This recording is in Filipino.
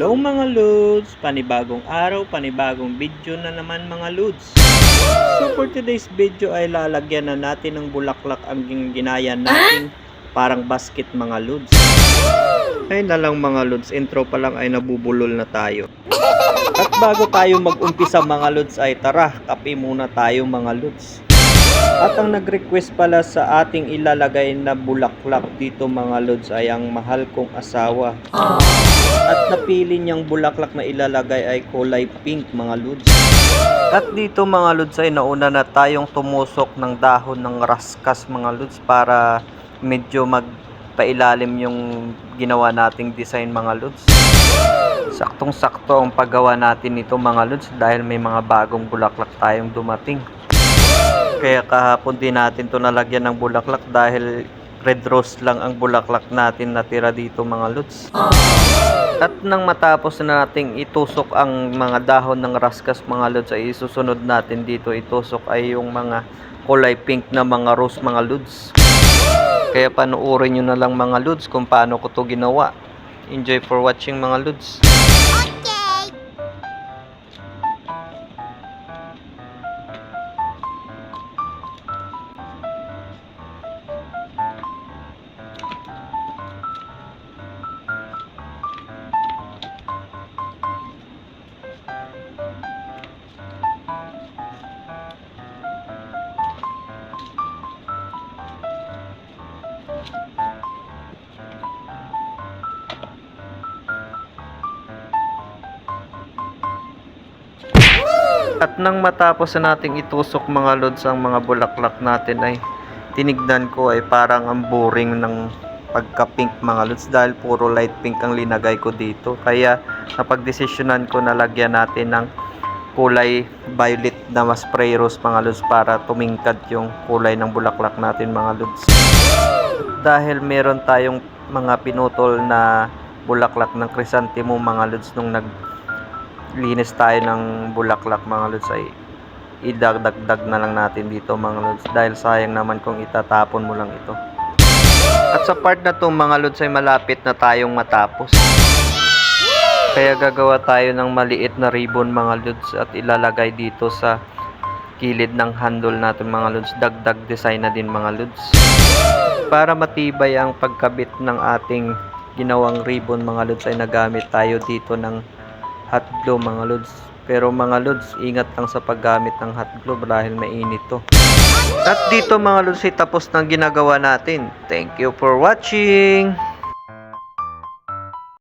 Hello mga Lods! Panibagong araw, panibagong video na naman mga Lods. So for today's video ay lalagyan na natin ng bulaklak ang ginaya natin parang basket mga Lods. Ay na lang mga Lods, intro pa lang ay nabubulol na tayo. At bago tayo mag-umpisa mga Lods ay tara, kape muna tayo mga Lods. At ang nag-request pala sa ating ilalagay na bulaklak dito mga Lods ay ang mahal kong asawa. At napili niyang bulaklak na ilalagay ay kulay pink mga Lods. At dito mga Lods ay nauna na tayong tumusok ng dahon ng raskas mga Lods para medyo magpailalim yung ginawa nating design mga Lods. Saktong sakto ang paggawa natin nito mga Lods dahil may mga bagong bulaklak tayong dumating. Kaya kahapon din natin to nalagyan ng bulaklak dahil red rose lang ang bulaklak natin natira dito mga Lods. At nang matapos na nating itusok ang mga dahon ng raskas mga Lods ay isusunod natin dito itusok ay yung mga kulay pink na mga rose mga Lods. Kaya panoorin nyo na lang mga Lods kung paano ko to ginawa. Enjoy for watching mga Lods. At nang matapos na nating itusok mga Lods ang mga bulaklak natin ay tinignan ko ay parang ang boring ng pagka-pink mga Lods dahil puro light pink ang linagay ko dito. Kaya napagdesisyonan ko na lagyan natin ng kulay violet na mas spray rose mga Lods para tumingkad yung kulay ng bulaklak natin mga Lods. Dahil meron tayong mga pinutol na bulaklak ng chrysanthemum mga Lods nung linis tayo ng bulaklak mga Lods ay idagdag na lang natin dito mga Lods dahil sayang naman kung itatapon mo lang ito. At sa part na to mga Lods ay malapit na tayong matapos. Kaya gagawa tayo ng maliit na ribbon mga Lods at ilalagay dito sa kilid ng handle natin mga Lods. Dagdag design na din mga Lods. Para matibay ang pagkabit ng ating ginawang ribbon mga Lods ay nagamit tayo dito ng hot glue mga Lods. Pero mga Lods, ingat lang sa paggamit ng hot glue dahil mainit to. At dito mga Lods ay tapos ng ginagawa natin. Thank you for watching!